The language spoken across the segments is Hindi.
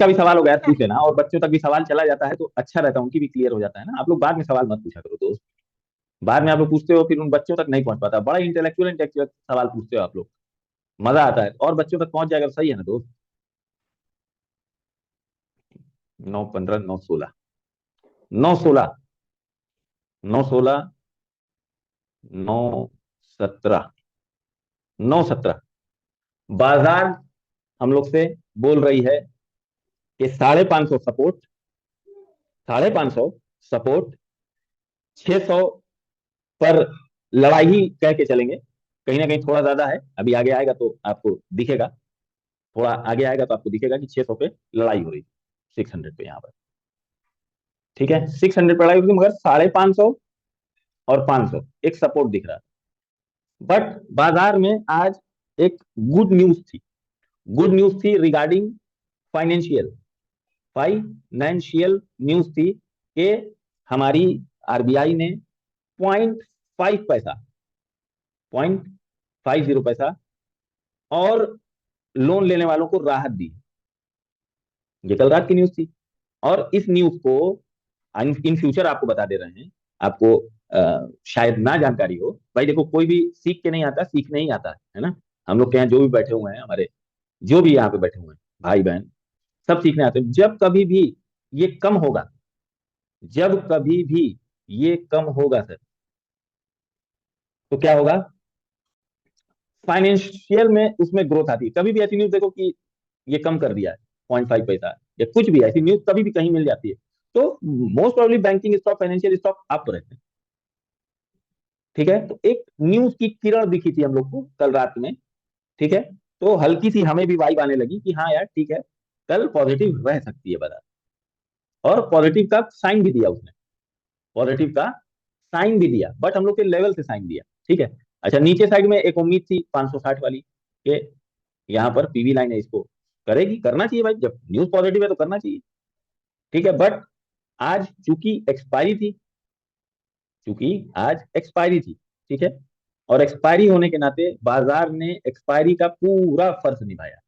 भी सवाल होगा यार पूछ लेना, और बच्चों तक भी सवाल चला जाता है तो अच्छा रहता है, उनकी भी क्लियर हो जाता है ना। आप लोग बाद में सवाल मत पूछा करो दोस्त, बाद में आप लोग पूछते हो फिर उन बच्चों तक नहीं पहुंच पाता। बड़ा इंटेलेक्चुअल इंटेलेक्चुअल सवाल पूछते हो आप लोग, मजा आता है और बच्चों तक पहुंच जाएगा तो सही है ना दोस्त। 9 15 9 16, 9 16, 9 16, 9 17, 9 17। बाजार हम लोग से बोल रही है कि 550 सपोर्ट, 550 सपोर्ट, 600 पर लड़ाई ही कह के चलेंगे। कहीं ना कहीं थोड़ा ज्यादा है, अभी आगे आएगा तो आपको दिखेगा, थोड़ा आगे आएगा तो आपको दिखेगा कि 600 पे लड़ाई हो रही है, 600 पे यहाँ पर। ठीक है, 600 पे लड़ाई हो रही थी, मगर 550 और 500 एक सपोर्ट दिख रहा है। बट बाजार में आज एक गुड न्यूज थी, गुड न्यूज थी रिगार्डिंग फाइनेंशियल, फाइनेंशियल न्यूज थी कि हमारी आरबीआई ने 0.5 पैसा, 0.50 पैसा और लोन लेने वालों को राहत दी। ये कल रात की न्यूज थी, और इस न्यूज को इन फ्यूचर आपको बता दे रहे हैं। आपको शायद ना जानकारी हो भाई, देखो कोई भी सीख के नहीं आता, सीखने ही आता है ना। हम लोग के यहाँ जो भी बैठे हुए हैं, हमारे जो भी यहाँ पे बैठे हुए हैं भाई बहन, सब सीखने आते हैं। जब कभी भी ये कम होगा, जब कभी भी ये कम होगा सर, तो क्या होगा, फाइनेंशियल में उसमें ग्रोथ आती है। कभी भी ऐसी न्यूज देखो कि ये कम कर दिया है 0.5 पैसा, या कुछ भी ऐसी न्यूज कभी भी कहीं मिल जाती है, तो most probably banking stock, financial stock up रहते हैं। ठीक है, तो एक न्यूज की किरण दिखी थी हम लोग को कल रात में। ठीक है, तो हल्की सी हमें भी वाइब आने लगी कि हाँ यार ठीक है, कल पॉजिटिव रह सकती है बाजार। और पॉजिटिव का साइन भी दिया उसने, पॉजिटिव का साइन भी दिया, बट हम लोग के लेवल से साइन दिया। ठीक है, अच्छा नीचे साइड में एक उम्मीद थी 560 वाली, कि यहाँ पर पीवी लाइन है, इसको करेगी, करना चाहिए भाई, जब न्यूज पॉजिटिव है तो करना चाहिए। ठीक है, बट आज चूंकि एक्सपायरी थी, चूंकि आज एक्सपायरी थी, ठीक है, और एक्सपायरी होने के नाते बाजार ने एक्सपायरी का पूरा फर्ज निभाया।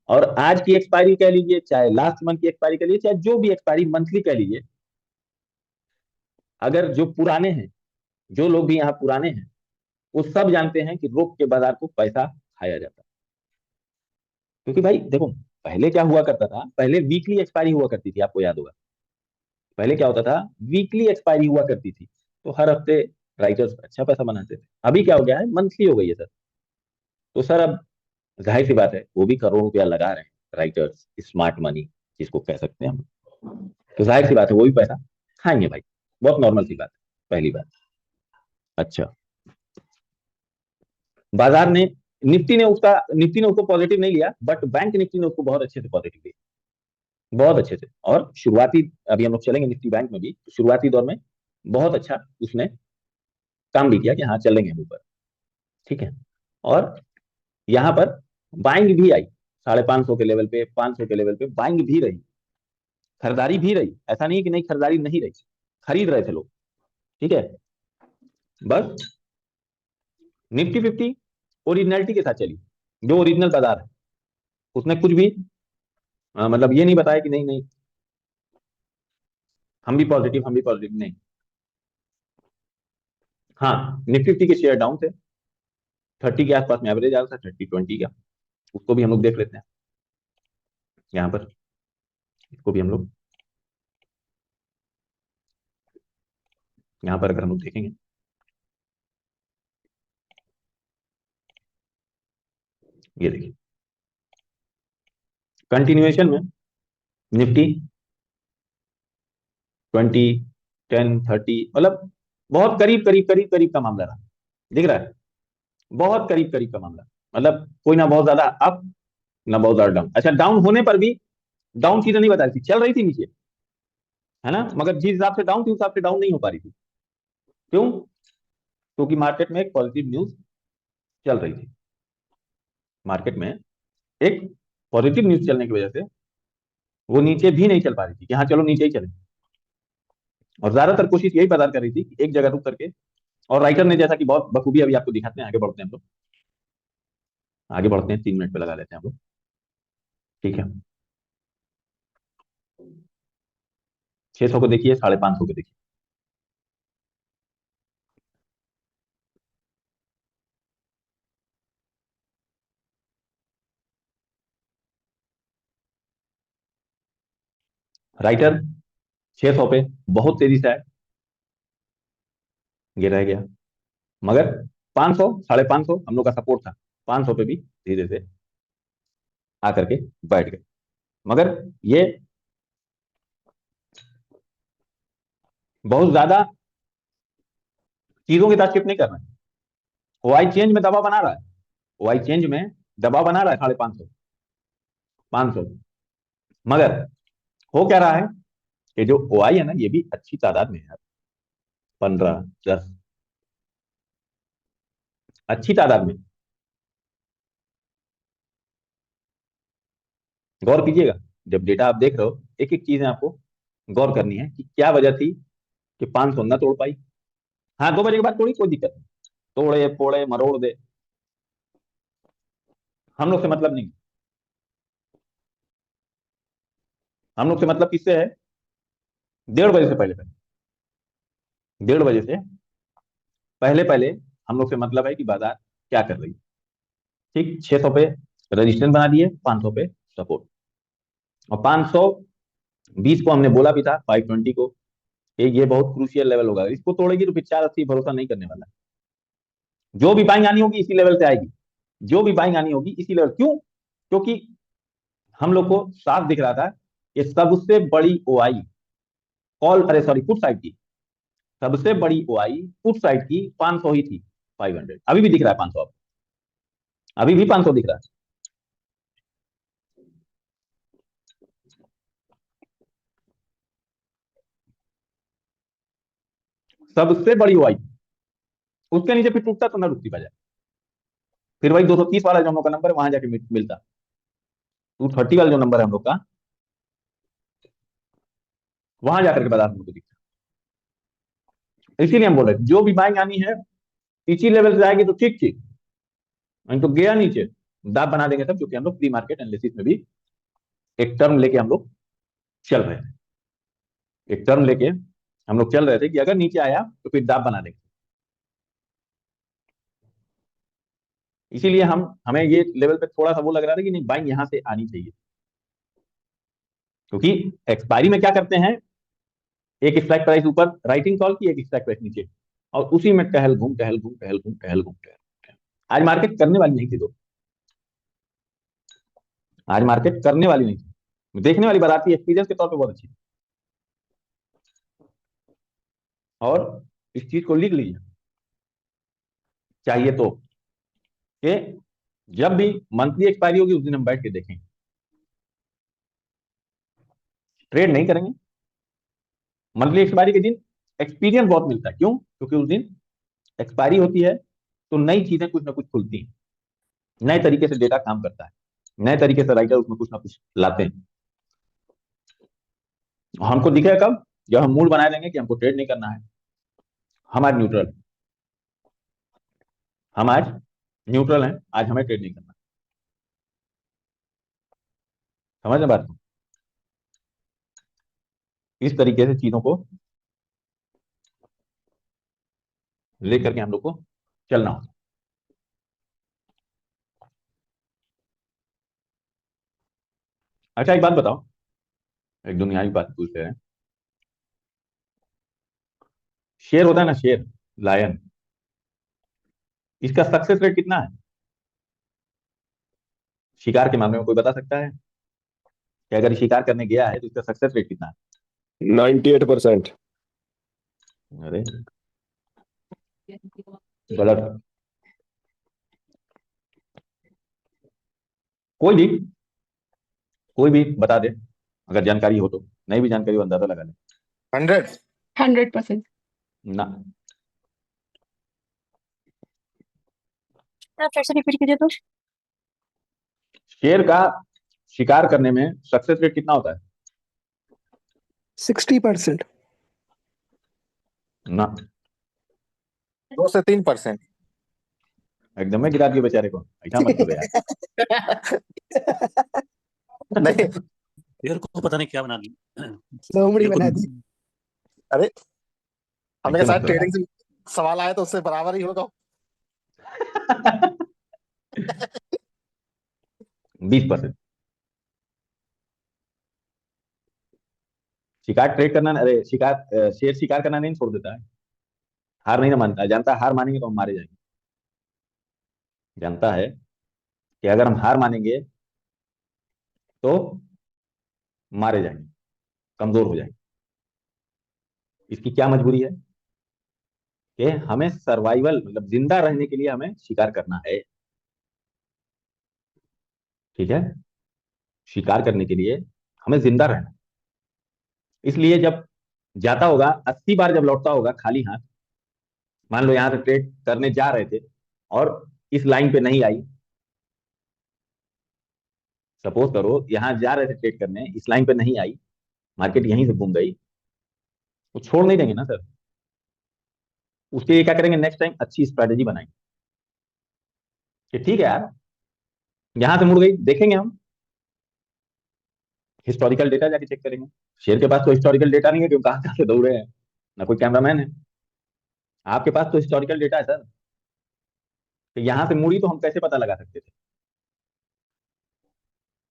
और आज की एक्सपायरी कह लीजिए, चाहे लास्ट मंथ की एक्सपायरी कह लीजिए, चाहे जो भी एक्सपायरी मंथली कह लीजिए, अगर जो पुराने हैं, जो लोग भी यहाँ पुराने हैं, वो सब जानते हैं कि रोक के बाजार को पैसा खाया जाता है। क्योंकि भाई देखो, पहले क्या हुआ करता था, पहले वीकली एक्सपायरी हुआ करती थी, आपको याद होगा। पहले क्या होता था, वीकली एक्सपायरी हुआ करती थी, तो हर हफ्ते राइटर्स अच्छा पैसा बनाते थे। अभी क्या हो गया है, मंथली हो गई है सर। तो सर अब जाहिर सी बात है, वो भी करोड़ों रुपया लगा रहे हैं राइटर्स, स्मार्ट मनी जिसको कह सकते हैं हम, तो जाहिर सी बात है वो भी पैसा खाएंगे भाई, बहुत नॉर्मल सी बात है, पहली बात। अच्छा, बाजार ने, निफ्टी ने उसको पॉजिटिव नहीं लिया, बट बैंक निफ्टी ने उसको बहुत अच्छे से पॉजिटिव लिया, बहुत अच्छे से। और शुरुआती, अभी हम लोग चलेंगे निफ्टी बैंक में भी, शुरुआती दौर में बहुत अच्छा उसने काम भी किया कि हाँ चलेंगे हम ऊपर। ठीक है, और यहाँ पर बाइंग भी आई, 550 के लेवल पे, 500 के लेवल पे बाइंग भी रही, खरीदारी भी रही। ऐसा नहीं कि नहीं, खरीदारी नहीं रही, खरीद रहे थे लोग। ठीक है, बस निफ्टी 50 ओरिजिनलिटी के साथ चली, जो ओरिजिनल बाजार है उसने कुछ भी मतलब ये नहीं बताया कि नहीं नहीं हम भी पॉजिटिव, हम भी पॉजिटिव, नहीं। हाँ, निफ्टी 50 के शेयर डाउन थे, 30 के आसपास में एवरेज आ रहा था, 30 20 का, उसको भी हम लोग देख लेते हैं यहाँ पर, इसको भी हम लोग यहाँ पर अगर हम लोग देखेंगे, ये देखिए कंटिन्यूएशन में निफ्टी 20 10 30, मतलब बहुत करीब करीब करीब करीब का मामला रहा, दिख रहा है, बहुत करीब करीब का मामला, मतलब कोई ना बहुत ज्यादा अप, ना बहुत ज्यादा डाउन। अच्छा, डाउन होने पर भी डाउन सीधे नहीं बता रही थी, चल रही थी नीचे, है ना, मगर जिस हिसाब से डाउन थी उस हिसाब से डाउन नहीं हो पा रही थी। क्यों? क्योंकि मार्केट में एक पॉजिटिव न्यूज चल रही थी, मार्केट में एक पॉजिटिव न्यूज चलने की वजह से वो नीचे भी नहीं चल पा रही थी कि हाँ चलो नीचे ही चले। और ज्यादातर कोशिश यही बाजार कर रही थी कि एक जगह रुक करके, और राइटर ने जैसा कि बहुत बखूबी, अभी आपको दिखाते हैं, आगे बढ़ते हैं हम लोग, आगे बढ़ते हैं, 3 मिनट पे लगा लेते हैं हम लोग। ठीक है, 600 को देखिए, 550 को देखिए। राइटर 600 पे बहुत तेजी से आए, ये रह गया। मगर 500, 550 हम लोग का सपोर्ट था, 500 पे भी धीरे से आकर के बैठ गए। मगर ये बहुत ज्यादा चीजों के साथ शिफ्ट नहीं कर रहे हैं। ओआई चेंज में दबाव बना रहा है, ओआई चेंज में दबाव बना रहा है 550, 500। मगर हो क्या रहा है कि जो ओआई है ना, ये भी अच्छी तादाद में है, 15, 10, अच्छी तादाद में। गौर कीजिएगा, जब डेटा आप देख रहे हो, एक एक चीजें आपको गौर करनी है कि क्या वजह थी कि 500 न तोड़ पाई। हाँ, 2 बजे के बाद तोड़ी, कोई दिक्कत नहीं, तोड़े फोड़े मरोड़ दे, हम लोग से मतलब नहीं। हम लोग से मतलब किससे है? 1:30 बजे से पहले पहले, 1:30 बजे से पहले पहले हम लोग से मतलब है कि बाजार क्या कर रही है। ठीक, 600 पे रजिस्टेंस बना दिए, 500 पे सपोर्ट। और 520 को हमने बोला भी था, 520 को, कि ये बहुत क्रूशियल लेवल होगा, इसको तोड़ेगी तो फिर 480 भरोसा नहीं करने वाला। जो भी बाइंग आनी होगी इसी लेवल से आएगी, जो भी बाइंग आनी होगी इसी लेवल। क्यों? क्योंकि हम लोग को साफ दिख रहा था कि सबसे बड़ी ओआई कॉल, अरे सॉरी, पुट साइड की सबसे बड़ी ओआई पुट साइड की 500 ही थी, 500। अभी भी दिख रहा है 500, अभी भी 500 दिख रहा है। सबसे बड़ी ओआई, उसके नीचे फिर टूटता तो ना रुकती बाजार, फिर वही 230 वाला जो हम लोग का नंबर है वहां जाके मिलता। 230 वाला जो नंबर है हम लोग का, वहां जाकर के बाजार हम लोग को दिखता। इसीलिए हम बोल रहे जो भी बाइंग आनी है इसी लेवल से आएगी तो ठीक ठीक, तो गया नीचे दाब बना देंगे सब, क्योंकि हम लोग प्री मार्केट एनालिसिस में भी एक टर्म लेके हम लोग चल रहे थे। एक टर्म लेके हम लोग चल रहे थे कि अगर नीचे आया तो फिर दाब बना देंगे। इसीलिए हमें ये लेवल पे थोड़ा सा वो लग रहा था कि नहीं, बाइंग यहां से आनी चाहिए। क्योंकि एक्सपायरी में क्या करते हैं, एक स्ट्राइक प्राइस ऊपर राइटिंग कॉल की, एक स्ट्राइक प्राइस नीचे, और उसी में टहल घूम टहल घूम टहल घूम टहल घूम टहल। आज मार्केट करने वाली नहीं थी दोस्तों, आज मार्केट करने वाली नहीं थी, देखने वाली बात आती है, एक्सपीरियंस के तौर पे बहुत अच्छी। और इस चीज को लिख लीजिए, चाहिए तो, कि जब भी मंथली एक्सपायरी होगी उस दिन हम बैठ के देखेंगे, ट्रेड नहीं करेंगे। मंथली एक्सपायरी के दिन एक्सपीरियंस बहुत मिलता है। क्यों? क्योंकि उस दिन एक्सपायरी होती है तो नई चीजें कुछ ना कुछ खुलती हैं, नए तरीके से डेटा काम करता है, नए तरीके से राइटर उसमें कुछ ना कुछ लाते हैं। हमको दिखेगा कब? जब हम मूड बना देंगे कि हमको ट्रेड नहीं करना है, हम आज न्यूट्रल, हम आज न्यूट्रल हैं, आज हमें ट्रेड नहीं करना। समझ में बात को? इस तरीके से चीजों को लेकर के हम लोग को चलना होता। अच्छा, एक बात बताओ, एक दुनियावी बात पूछते हैं। शेर होता है ना, शेर, लायन, इसका सक्सेस रेट कितना है? शिकार के मामले में कोई बता सकता है कि अगर शिकार करने गया है तो इसका सक्सेस रेट कितना 98%। है? अरे गलत। कोई भी, कोई भी बता दे, अगर जानकारी हो तो, नहीं भी जानकारी हो अंदाजा लगा ले। 100। 100%। ना, फिर से रिपीट कीजिए तो। शेर का शिकार करने में सक्सेस रेट कितना होता है? 60%। ना, 2 से 3%। एकदम में गिरा दिए बेचारे को, ऐसा मत करो यार। नहीं, शेर को पता नहीं क्या बना दी। लोमड़ी शेर को बना दी। अरे हमने कहा ऐसे मत शायद करो ट्रेडिंग से सवाल आया तो उससे बराबर ही होगा। यार। 20%। शिकार ट्रेड करना, अरे शिकार, शेर शिकार करना नहीं छोड़ देता है। हार नहीं ना मानता है, जानता है हार मानेंगे तो हम मारे जाएंगे। जानता है कि अगर हम हार मानेंगे तो मारे जाएंगे, कमजोर हो जाएंगे। इसकी क्या मजबूरी है कि हमें सर्वाइवल मतलब जिंदा रहने के लिए हमें शिकार करना है। ठीक है, शिकार करने के लिए हमें जिंदा रहना है। इसलिए जब जाता होगा 80 बार, जब लौटता होगा खाली हाथ, मान लो यहां से ट्रेड करने जा रहे थे और इस लाइन पे नहीं आई, सपोज करो यहां जा रहे थे ट्रेड करने, इस लाइन पे नहीं आई, मार्केट यहीं से घूम गई, तो छोड़ नहीं देंगे ना सर। उसके लिए क्या करेंगे, नेक्स्ट टाइम अच्छी स्ट्रेटेजी बनाएंगे कि ठीक है यार, यहां से मुड़ गई, देखेंगे हम हिस्टोरिकल डेटा जाके चेक करेंगे। शेर के पास तो हिस्टोरिकल डेटा नहीं है, क्यों कहां कहां से दौड़े हैं, ना कोई कैमरामैन है। आपके पास तो हिस्टोरिकल डेटा है सर, तो यहां से मुड़ी तो हम कैसे पता लगा सकते थे,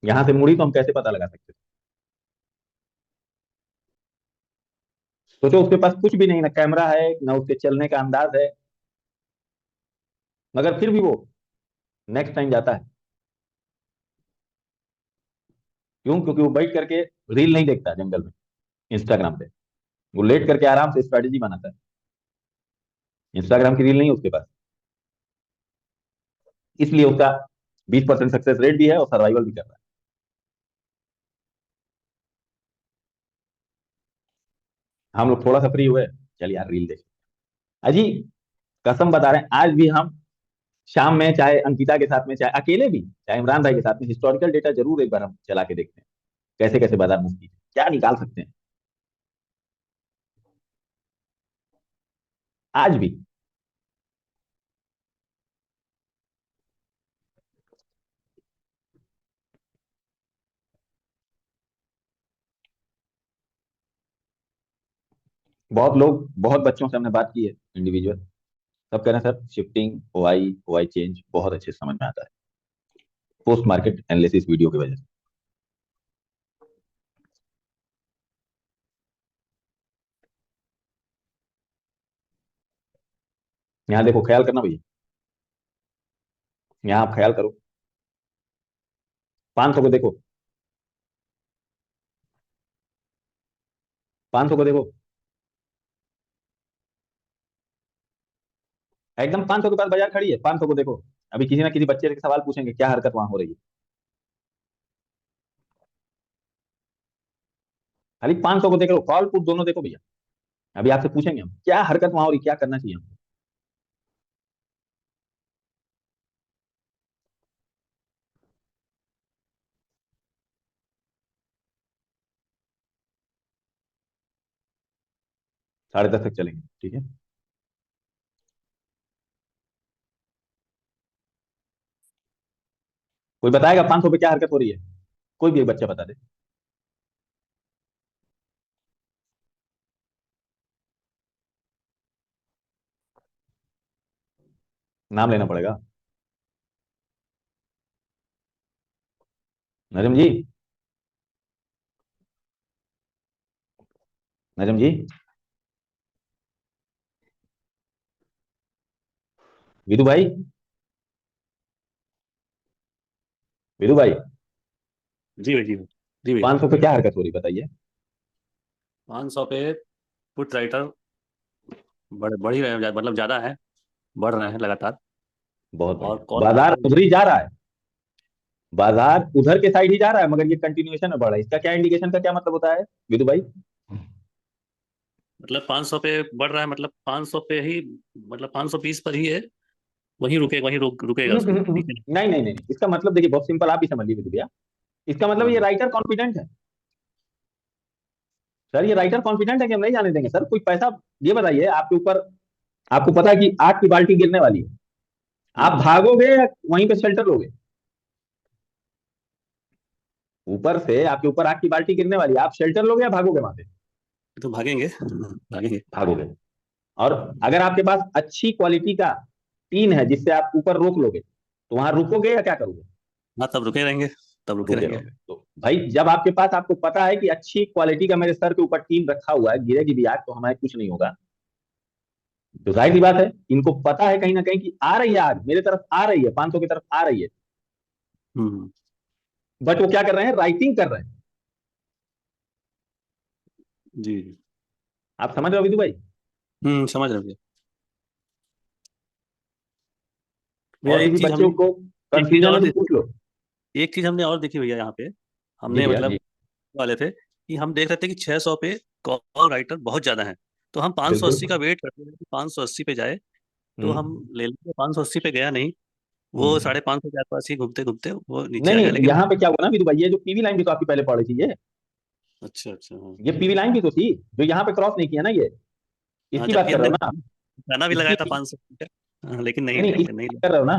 यहां से मुड़ी तो हम कैसे पता लगा सकते थे। सोचो उसके पास कुछ भी नहीं, ना कैमरा है ना उसके चलने का अंदाज है, मगर फिर भी वो नेक्स्ट टाइम जाता है। क्यों? क्योंकि वो बैठ करके रील नहीं देखता जंगल में, इंस्टाग्राम पे। वो लेट करके आराम से स्ट्रेटेजी बनाता है। इंस्टाग्राम की रील नहीं है उसके पास, इसलिए उसका 20% सक्सेस रेट भी है और सर्वाइवल भी कर रहा है। हम लोग थोड़ा सा फ्री हुए, चल यार रील देख। अजी कसम बता रहे हैं, आज भी हम शाम में चाहे अंकिता के साथ में, चाहे अकेले भी, चाहे इमरान भाई के साथ में, हिस्टोरिकल डेटा जरूर एक बार हम चला के देखते हैं, कैसे कैसे बाजार मूव की, क्या निकाल सकते हैं आज भी। बहुत लोग, बहुत बच्चों से हमने बात की है इंडिविजुअल, सब कह रहे हैं sir shifting OI OI change बहुत अच्छे से समझ में आता है पोस्ट मार्केट एनालिसिस वीडियो की वजह से। यहाँ देखो, ख्याल करना भैया, यहाँ आप ख्याल करो, 500 को देखो, 500 को देखो, एकदम 500 के पास बाजार खड़ी है, 500 को देखो। अभी किसी ना किसी बच्चे से सवाल पूछेंगे क्या हरकत वहां हो रही है, खाली 500 को देख लो, कॉल पुट दोनों देखो भैया। अभी आपसे पूछेंगे हम क्या हरकत वहां हो रही, क्या करना चाहिए हमको। 10:30 तक चलेंगे, ठीक है। कोई बताएगा 500 पे क्या हरकत हो रही है? कोई भी एक बच्चा बता दे। नाम लेना पड़ेगा। नजम जी, नजम जी, विदु भाई, विदु भाई, जी भाई, जी भाई, जी भैया। 500 पे क्या हरकत हो रही बताइए। 500 पे पुट राइटर बढ़ ही रहे हैं, मतलब ज्यादा है, बढ़ रहे हैं लगातार। बहुत और बढ़िया, कॉल बाजार राइटर उधर ही जा रहा है, बाजार उधर के साइड ही जा रहा है, मगर ये कंटिन्यूएशन में बढ़ रहा है। इसका क्या इंडिकेशन का क्या मतलब होता है विदु भाई? मतलब 500 पे बढ़ रहा है, मतलब 500 पे ही, मतलब 520 पर ही है, वहीं रुके, वहीं रुकेगा उसको नीचे नहीं। नहीं नहीं नहीं, इसका मतलब देखिए बहुत सिंपल, आप भी समझ लीजिए भैया। इसका मतलब ये हम्म, राइटर कॉन्फिडेंट है सर, ये राइटर कॉन्फिडेंट है कि हम नहीं जाने देंगे सर कोई पैसा। ये बताइए आपके ऊपर, आपको पता है कि आग की बाल्टी गिरने वाली है, आप हम्म, भागोगे या वहीं पे शेल्टर लोगे? ऊपर से आपके ऊपर आग की बाल्टी गिरने वाली है, आप शेल्टर लोगे या भागोगे वहां से? तो भागेंगे भागेंगे। भागोगे। और अगर आपके पास अच्छी क्वालिटी का टीन है जिससे आप ऊपर रोक लोगे, तो वहां रुकोगे या क्या करोगे? हाँ तब रुके रहेंगे, तब रुके रुके रहेंगे। रहोगे। तो भाई जब आपके पास, आपको पता है कि अच्छी क्वालिटी का मेरे सर के ऊपर टीन रखा हुआ है, गिरेगी भी आग तो हमारे कुछ नहीं होगा, तो जाहिर सी बात है इनको पता है कहीं ना कहीं कि आ रही है आग, मेरे तरफ आ रही है, 500 की तरफ आ रही है, हम्म। बट वो क्या कर रहे हैं? राइटिंग कर रहे हैं। जी। आप समझ रहे हो विदु भाई? समझ रहे हो भैया। भैया और एक किसी चीज बच्चे को एक चीज कंफ्यूजन और है तो पूछ लो। एक चीज हमने और देखी भैया यहाँ पे। जी हमने भैया मतलब जी। वाले थे कि हम देख रहे थे कि 600 पे कॉल राइटर बहुत ज्यादा है, तो हम 580 बिल्कुल। का वेट करते थे कि 580 पे जाए, तो हम हम्म ले लेंगे। 580 पे गया नहीं, वो हम्म। 550 के आसपास ही घूमते घूमते वो नीचे नहीं आ गया। नहीं, लेकिन यहाँ पे क्या हुआ ना विदु भाई, ये जो पीवी लाइन भी तो आपकी पहले पड़ी थी, अच्छा अच्छा, हाँ ये पीवी लाइन भी तो थी जो यहाँ पे क्रॉस नहीं किया ना, ये हाँ, इसकी बात जबकि कर रहे हमने हो ना? गाना भी लगाया इसकी था नहीं 500 का, लेकिन नहीं नहीं, लेके इसकी नहीं बात कर रहे हो ना?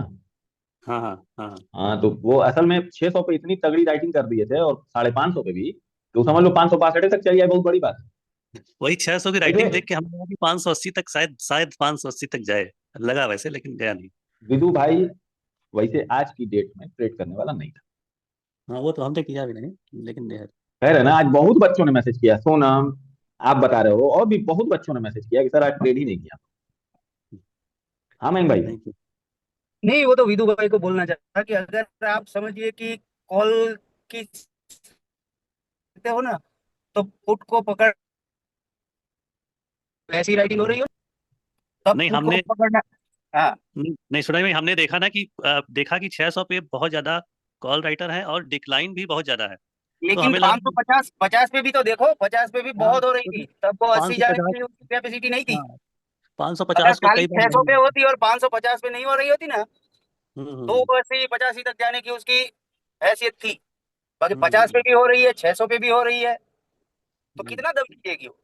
हाँ हाँ हाँ हाँ, तो वो असल में 600 पे इतनी तगड़ी राइटिंग कर दिए थे, और 550 पे भी, तो समझ लो 562 तक चली जाए, बहुत बड़ी बात है। वही 600 की भाई राइटिंग देख के हमने लगा कि 580 तक, शायद शायद 580 तक जाए, लगा वैसे, लेकिन गया नहीं। विदु भाई वैसे आज की डेट में ट्रेड करने वाला नहीं था। हाँ वो तो हमने किया भी नहीं, लेकिन गया। खैर है ना, आज बहुत बच्चों ने मैसेज किया, सोनम आप बता रहे हो, और भी बहुत बच्चों ने मैसेज किया कि सर आज ट्रेड ही नहीं किया। हाँ मयंक भाई। नहीं किया। नहीं, वो तो विदु भाई को बोलना चाहता कि अगर आप समझिए कि कॉल की सकते हो ना, तो पुट को पकड़, ऐसी राइटिंग हो रही हो तब नहीं पुट को हमने पकड़ना। हाँ, नहीं सुना भाई, हमने देखा ना कि देखा कि 600 पे बहुत ज्यादा कॉल राइटर है और डिक्लाइन भी बहुत ज्यादा है, तो लेकिन हमें लगा कि 550 50 पे भी तो देखो, 50 पे भी हाँ बहुत हो रही थी, तब वो 80 जाने 550, की उसकी कैपेसिटी नहीं थी। हाँ अगर 550 को खाली कई बार 600 पे होती और 550 पे नहीं हो रही होती ना, तो हम्म वो 80 85 तक जाने की उसकी हैसियत थी। बाकी हम्म 50 पे हम्म, भी हो रही है, 600 पे भी हो रही है, तो हम्म, कितना दम लीजिएगी वो?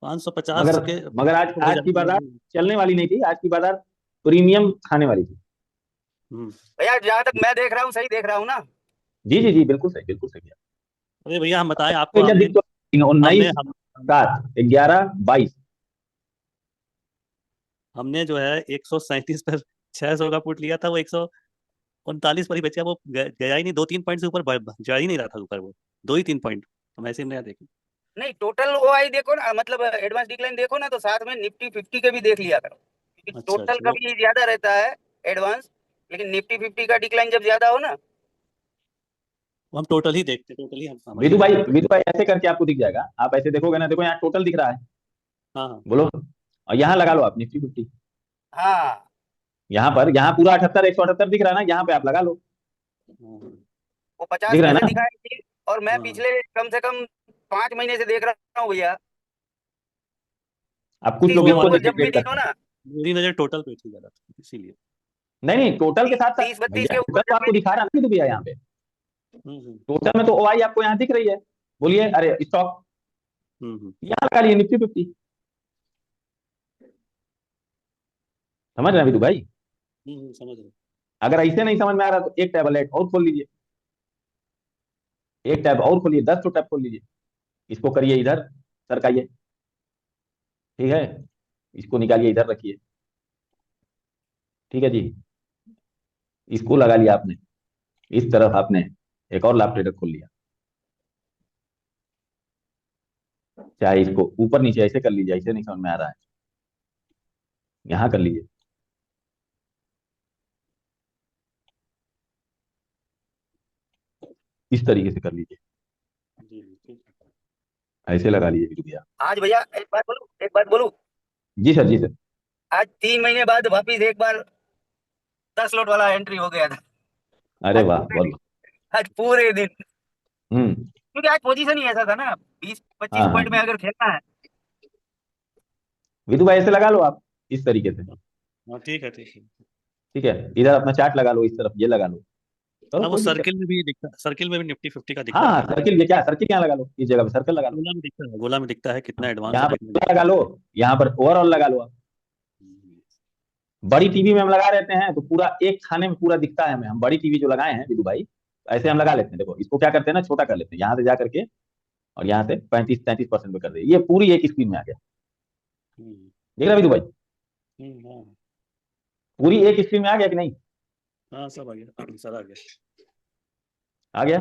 550 मगर के मगर आज हो आज की जाती बाजार है। चलने वाली नहीं थी, आज की बाजार प्रीमियम खाने वाली थी। हम्म। भैया जहां तक मैं देख रहा हूँ, सही देख रहा हूँ ना? जी जी जी, बिल्कुल सही, बिल्कुल सही। अरे भैया हम बताएं तो आपको, क्या हमने दिक्कत? हमने 19 हम 7 11 22। हमने जो है 137 पर 600 का पुट लिया था, वो 139 पर ही बचा, वो गया ही नहीं। 2-3 पॉइंट से ऊपर जा ही नहीं रहा था ऊपर, वो 2 ही 3 पॉइंट हम ऐसे ही नहीं देखे। नहीं, टोटल ओआई देखो ना, मतलब एडवांस डिक्लाइन देखो ना, तो साथ में निफ्टी 50 के भी देख लिया करो, क्योंकि अच्छा टोटल अच्छा, का भी ज्यादा रहता है एडवांस, लेकिन निफ्टी 50 का डिक्लाइन जब ज्यादा हो ना। वो हम टोटल ही देखते, टोटल ही हम समझ विदु ही नहीं भाई, देखते। विदु भाई ऐसे करके आपको दिख जाएगा, आप ऐसे देखोगे ना, देखो यहाँ टोटल दिख रहा है, हाँ हाँ बोलो, और यहाँ लगा लो आप निफ्टी 50। हाँ, यहाँ पर, यहाँ पूरा 78 178 दिख रहा है ना, यहाँ पे आप लगा लो। हाँ वो 50 दिख रहा है कैसे ना? दिखाई थी? और मैं हाँ। पिछले कम से कम 5 महीने से देख रहा हूँ भैया, आप कुछ 30 लोग के वो इसको ऊपर देख के जब भी ट्रेड देखो करते हैं। ना, मेरी नजर टोटल पे थी ज्यादा, इसीलिए। नहीं नहीं, टोटल के साथ साथ 30 32 भैया के टोटल ऊपर तो जब आपको भी। दिखा रहा है ना विदु भैया, यहाँ पे हम्म टोटल में तो ओआई आपको यहाँ दिख रही है। बोलिए, अरे स्टॉक हम्म। यहाँ लगा लिए निफ्टी 50। समझ रहे हैं विदु भाई? समझ रहे। अगर ऐसे नहीं समझ में आ रहा तो एक टैबलेट और खोल लीजिए, एक टैब और खोलिए, 10 तो टैब खोल लीजिए, इसको करिए इधर सरकाइए, ठीक है, इसको निकालिए इधर रखिए, ठीक है जी, इसको लगा लिया आपने, इस तरफ आपने एक और लाभ ट्रेडर खोल लिया, चाहे इसको ऊपर नीचे ऐसे कर लीजिए, ऐसे नहीं समझ में आ रहा है, यहाँ कर लीजिए, इस तरीके से कर लीजिए, जी जी, ठीक है। ऐसे लगा लीजिए विदु भैया। आज भैया एक बात बोलूं, एक बात बोलूं, जी सर, जी सर। आज 3 महीने बाद वापिस एक बार 10 लॉट वाला एंट्री हो गया था। अरे आज वाह, पूरे बहुत दिन, वाह। आज पूरे दिन, हम्म। क्योंकि आज पोजीशन ही ऐसा था ना, 20 25 हाँ हाँ, पॉइंट में अगर खेलना है। विदु भाई ऐसे लगा लो आप, इस तरीके से, हाँ ठीक है ठीक है। ठीक है, इधर अपना चार्ट लगा लो, इस तरफ ये लगा लो, करो हाँ वो कोई दिक्कत। सर्किल में भी दिखता, सर्किल में भी निफ्टी 50 का हाँ दिखता हाँ, है। सर्किल, ये क्या सर्किल यहाँ लगा लो, इस जगह पे सर्कल लगा लो, गोला में दिखता है, गोला में दिखता है कितना एडवांस है यहाँ पर देखने पूरा लगा लो, यहाँ पर ओवरऑल लगा लो आप। बड़ी टीवी में हम लगा रहते हैं तो पूरा एक खाने में पूरा दिखता है हमें, हम बड़ी टीवी जो लगाए हैं विदु भाई, ऐसे हम लगा लेते हैं, देखो इसको क्या करते हैं ना, छोटा कर लेते हैं, यहाँ से जा करके और यहाँ से 35-33% पे कर दी। ये पूरी एक स्क्रीन में आ गया। देख रहा विदु भाई, हाँ पूरी एक स्क्रीन में आ गया कि नहीं? हाँ, सब आ गया, सब आ गया। आ गया।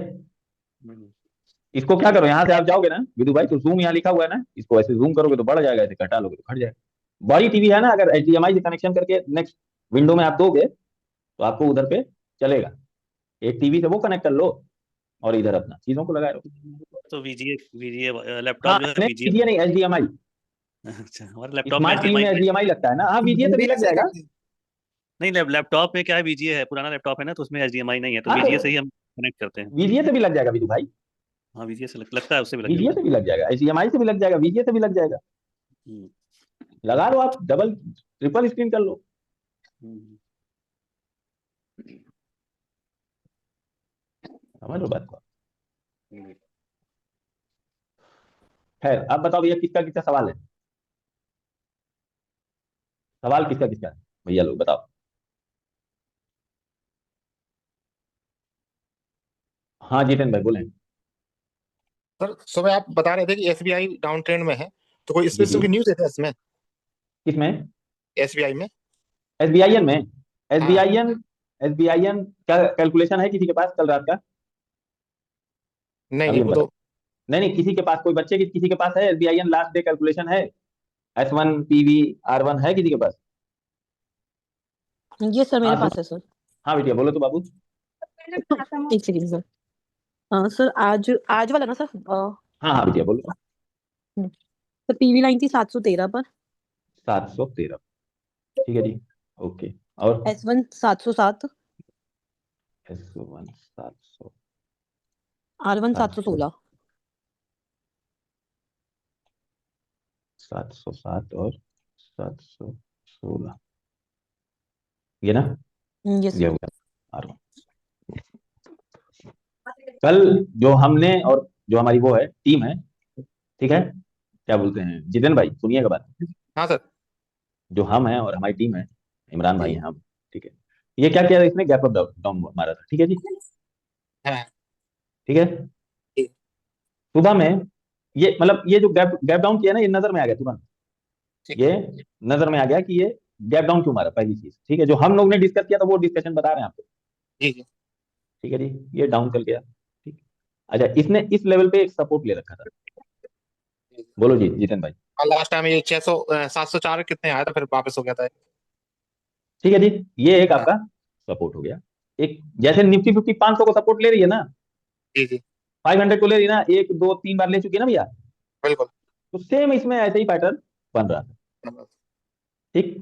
इसको क्या करो, यहाँ से आप जाओगे ना विदु भाई, तो जूम यहाँ लिखा हुआ है ना, इसको ऐसे जूम करोगे तो बढ़ जाएगा, ऐसे घटा लोगे तो घट जाएगा। बड़ी टीवी है ना, अगर HDMI से कनेक्शन करके नेक्स्ट विंडो में आप दोगे तो आपको उधर पे चलेगा। एक टीवी से वो कनेक्ट कर लो और इधर अपना चीजों को लगाए रहो। तो VGA हाँ लैपटॉप जो है नहीं, VGA। VGA नहीं, HDMI। अच्छा, हमारे लैपटॉप में स्मार्ट टीवी में HDMI लगता है ना। हाँ, VGA से भी लग जाएगा। नहीं, लैपटॉप में क्या है, VGA है, पुराना लैपटॉप है ना, तो उसमें HDMI नहीं है, तो हाँ, VGA से ही हम कनेक्ट करते हैं। VGA से भी लग जाएगा विदु भाई, हाँ, VGA से लगता है, उससे भी लग VGA जाता से भी लग जाएगा, HDMI से भी लग जाएगा, VGA से भी लग जाएगा। है। लगा लो आप, डबल ट्रिपल स्क्रीन कर लो। समझ लो बात को। खैर, अब बताओ भैया, किसका किसका सवाल है? सवाल किसका किसका है भैया, लोग बताओ। हाँ जितेंद्र भाई बोले। सर सुबह आप बता रहे थे कि एसबीआई डाउन ट्रेंड में है, तो कोई जी जी, स्पेसिफिक न्यूज है क्या इसमें, किसमें? एसबीआई में? SBIN में? हाँ। SBIN का कैलकुलेशन है किसी के पास कल रात का? नहीं अभी नहीं, हम वो बता, तो नहीं किसी के पास, कोई बच्चे की किसी के पास है SBIN लास्ट डे कैलकुलेशन है? S1 PV R1 है किसी के पास? ये सर मेरे हाँ पास है सर। हाँ बेटिया बोलो तो बाबू। एक सेकंड सर। सर आज आज वाला ना सर। हाँ हाँ बेटिया बोलो। सर PV लाइन थी 713 पर। 713, ठीक है जी, ओके। और S1 707। S1 700, R1 716। 707 और 716, ये ना, ये ये सर। हो गया R1। कल जो हमने और जो हमारी वो है टीम है, ठीक है, क्या बोलते हैं जितेंद्र भाई, सुनिएगा बात। हाँ सर। जो हम हैं और हमारी टीम है, इमरान भाई जी। हैं हम, ठीक है, ये क्या किया इसने, गैप अप डाउन मारा था, ठीक है जी, हाँ। ठीक है। जी। सुबह में ये मतलब ये जो गैप गैप डाउन किया ना, ये नजर में आ गया तुरंत, ठीक ये है। नजर में आ गया कि ये गैप डाउन क्यों मारा, पहली चीज, ठीक है, जो हम लोग ने डिस्कस किया था वो डिस्कशन बता रहे हैं आपको, जी जी। ठीक है जी, ये डाउन चल गया, ठीक। अच्छा, इसने इस लेवल पे एक सपोर्ट ले रखा था, बोलो जी जितेंद्र भाई। लास्ट टाइम ये 600 704 कितने आया था, फिर वापस हो गया था। ठीक है जी, ये एक हाँ। आपका सपोर्ट हो गया। एक जैसे निफ्टी 50 500 को सपोर्ट ले रही है ना, जी जी। 500 को ले रही है ना, 1 2 3 बार ले चुकी है ना भैया, बिल्कुल। तो सेम इसमें ऐसे ही पैटर्न बन रहा था, ठीक।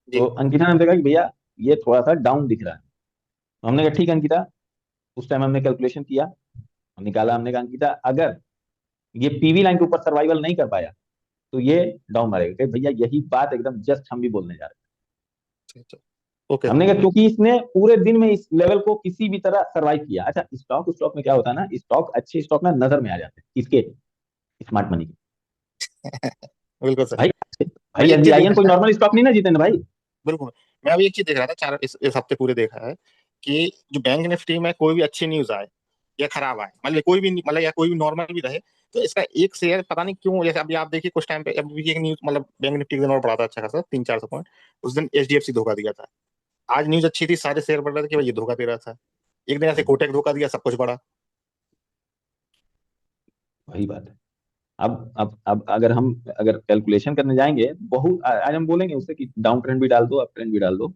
जी। तो अंकिता ने देखा कि भैया ये थोड़ा सा डाउन दिख रहा है, तो हमने कहा ठीक है अंकिता, उस टाइम हमने कैलकुलेशन किया, निकाला, हमने कहा अंकिता अगर ये PV लाइन के ऊपर सर्वाइवल नहीं कर पाया तो ये डाउन मारेगा, कि भैया यही बात एकदम जस्ट हम भी बोलने जा रहे अच्छा, ओके हैं। सर। हमने कहा क्योंकि इसने पूरे दिन में इस लेवल को किसी भी तरह सर्वाइव किया। अच्छा, स्टॉक में क्या होता है ना, स्टॉक अच्छे स्टॉक ना नजर में आ जाते हैं, इसके स्मार्ट मनी के। बिल्कुल सर। भाई मैं भाई एक चीज देख SBIN कोई रहा था। नॉर्मल स्टॉक नहीं ना जितेंद्र भाई। बिल्कुल। मैं अभी एक चीज देख रहा था, चार इस हफ्ते पूरे देखा है कि जो बैंक निफ्टी में कोई भी अच्छी न्यूज आए या खराब आए, मतलब कोई भी, मतलब या कोई भी नॉर्मल भी रहे, तो इसका एक शेयर पता नहीं क्यों, जैसे अभी आप देखिए कुछ टाइम पे अभी भी एक न्यूज, मतलब बैंक निफ्टी का दिन और बढ़ा था अच्छा खासा 300-400 पॉइंट, उस दिन HDFC धोखा दिया था। आज न्यूज अच्छी थी, सारे शेयर बढ़ रहे थे कि भाई ये धोखा दे रहा था। एक दिन ऐसे कोटक धोखा दिया, सब कुछ बढ़ा। वही बात है। अब अगर कैलकुलेशन करने जाएंगे, बहुत आज हम बोलेंगे उससे कि डाउन ट्रेंड भी डाल दो, अप ट्रेंड भी डाल दो।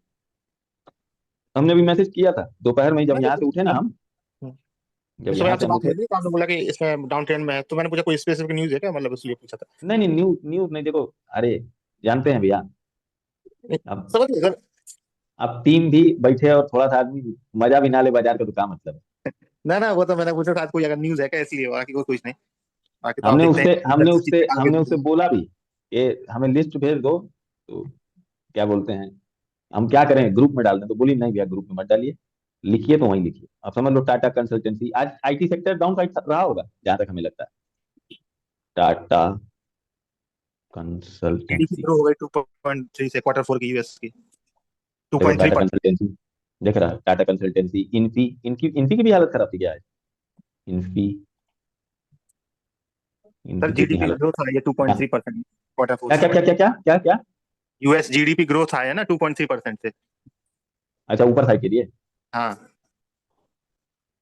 हमने भी मैसेज किया था दोपहर में, जब मैं यहाँ से उठे ना हम, जब सुबह यहाँ से आपसे हम बात उठे। हुई थी तो आपने बोला कि इसमें डाउन ट्रेंड में है, तो मैंने पूछा कोई स्पेसिफिक न्यूज है क्या, मतलब इसलिए पूछा था। नहीं नहीं, न्यूज न्यूज नहीं, देखो, अरे जानते हैं भैया, अब समझ गए सर। अब टीम भी बैठे और थोड़ा सा आदमी मजा भी ना ले, बाजार का तो क्या मतलब है। ना ना, वो तो मैंने पूछा था कोई अगर न्यूज है क्या, इसलिए, बाकी कोई कुछ नहीं। बाकी तो आप हमने देखते उससे हैं हमने अच्छी उससे चीज़ निकाल के हमने उससे देते बोला भी, ये हमें लिस्ट भेज दो, तो क्या बोलते हैं, हम क्या करें, ग्रुप में डाल दें, तो बोली नहीं भैया ग्रुप में मत डालिए, लिखिए तो वहीं लिखिए। अब समझ लो टाटा कंसल्टेंसी, आज IT सेक्टर डाउन साइड रहा होगा जहां तक हमें लगता है। टाटा हैं। कंसल्टेंसी, ग्रो हो गई 2.3 से Q4 की यूएस की देखो टाटा 2.3%। कंसल्टेंसी, देख रहा है, टाटा कंसल्टेंसी, इनकी इनकी इनकी की भी हालत खराब थी क्या है, इनकी सर इनकी कितनी जीडीपी हालत। ग्रोथ आई है 2.3% क्वार्टर फोर क्या क्या क्या क्या क्या क्या क्या? यूएस जीडीपी ग्रोथ आया है ना 2.3% से। अच्छा, ऊपर साइड के लिए। हाँ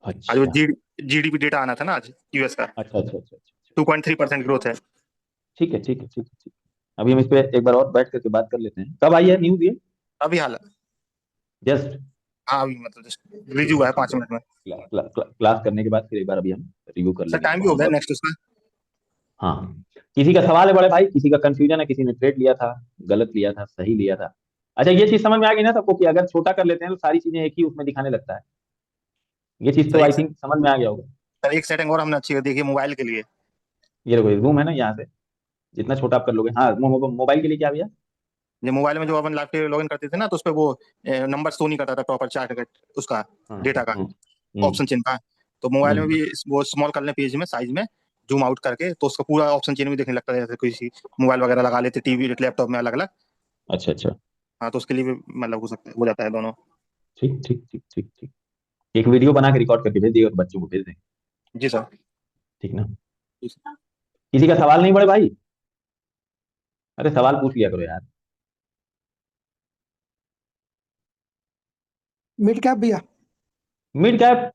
आज वो अच्छा जीडीपी डेटा आना था ना आज यूएस का, अच्छा अच्छा अच्छा अच्छा। 2.3% ग्रोथ है। ठीक है ठीक है ठीक है ठीक है। अभी हम इस पे एक बार और बैठ करके बात कर लेते हैं। कब आई है न्यूज ये? अभी हाल जस्ट हाँ अभी मतलब जस्ट रिव्यू है 5 मिनट में। क्लास करने के बाद फिर एक बार अभी हम रिव्यू कर सर लेंगे टाइम भी हो कौन गया सा। नेक्स्ट उसका। हाँ, किसी का सवाल है बड़े भाई, किसी का कंफ्यूजन है, किसी ने ट्रेड लिया था, गलत लिया था, सही लिया था। अच्छा, ये चीज समझ में आ गई ना सबको कि अगर छोटा कर लेते हैं तो सारी चीजें एक ही उसमें दिखाने लगता है। ये चीज सर तो आई एक थिंक समझ में आ गया होगा। सर एक सेटिंग और हमने अच्छी कर दी है मोबाइल के लिए। ये देखो, जूम है ना यहाँ से, जितना छोटा आप कर लोगे। हाँ, मोबाइल के लिए क्या भैया? जो मोबाइल में जो अपन लाइव पे लॉगिन करते थे ना तो उस पर वो नंबर शो नहीं करता था प्रॉपर चार्ट उसका हाँ डेटा का हम्म, ऑप्शन चिन्ह का। तो मोबाइल में हम्म, भी वो स्मॉल कर ले पेज में साइज में जूम आउट करके तो उसका पूरा ऑप्शन चिन्ह भी देखने लगता है, जैसे किसी मोबाइल वगैरह लगा लेते टीवी लैपटॉप में अलग अलग। अच्छा अच्छा। हाँ तो उसके लिए भी मतलब हो सकता है हो जाता है दोनों। ठीक ठीक ठीक ठीक ठीक। एक वीडियो बना के रिकॉर्ड करके भेज दिएगा तो बच्चों को भेज देंगे। जी सर। ठीक ना? जी सर। किसी का सवाल नहीं बड़े भाई? अरे सवाल पूछ लिया करो यार। मिड कैप भैया। मिड कैप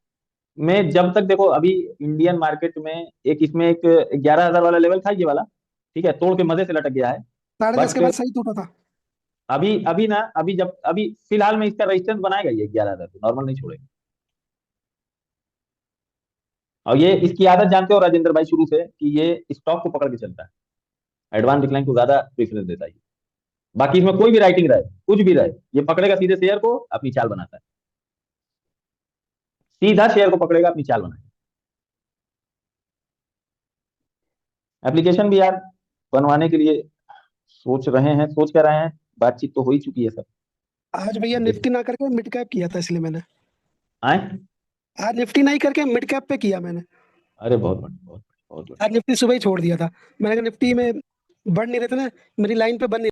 में जब तक देखो, अभी इंडियन मार्केट में एक इसमें एक 11,000 वाला लेवल था, ये वाला ठीक है, तोड़ के मजे से लटक गया है। 10:30 के बट बाद सही टूटा था। अभी अभी ना, अभी फिलहाल में इसका रेजिस्टेंस बनाएगा ये 11,000 को, नॉर्मल नहीं छोड़ेगा। और ये इसकी आदत जानते हो राजेंद्र भाई शुरू से, कि ये स्टॉक को पकड़ के चलता है, एडवांस डिक्लाइन को ज्यादा प्रेफरेंस देता है। बाकी इसमें कोई भी राइटिंग रहे, कुछ भी रहे, ये पकड़ेगा सीधे शेयर को, अपनी चाल बनाता है, सीधा शेयर को पकड़ेगा, अपनी चाल बनाएगा। एप्लीकेशन भी यार बनवाने के लिए सोच रहे हैं, सोच कर रहे हैं, बातचीत तो हो ही चुकी है सब। आज भैया निफ्टी ना करके मिड कैप किया था इसलिए मैंने। आए? आज निफ्टी नहीं करके मिड कैप पे किया मैंने। अरे बहुत बढ़िया, बहुत बढ़िया, बहुत बढ़िया। आज निफ्टी सुबह ही छोड़ दिया था। मैंने कहा निफ्टी में बढ़ नहीं रहे थे ना, मेरी लाइन पे बन नहीं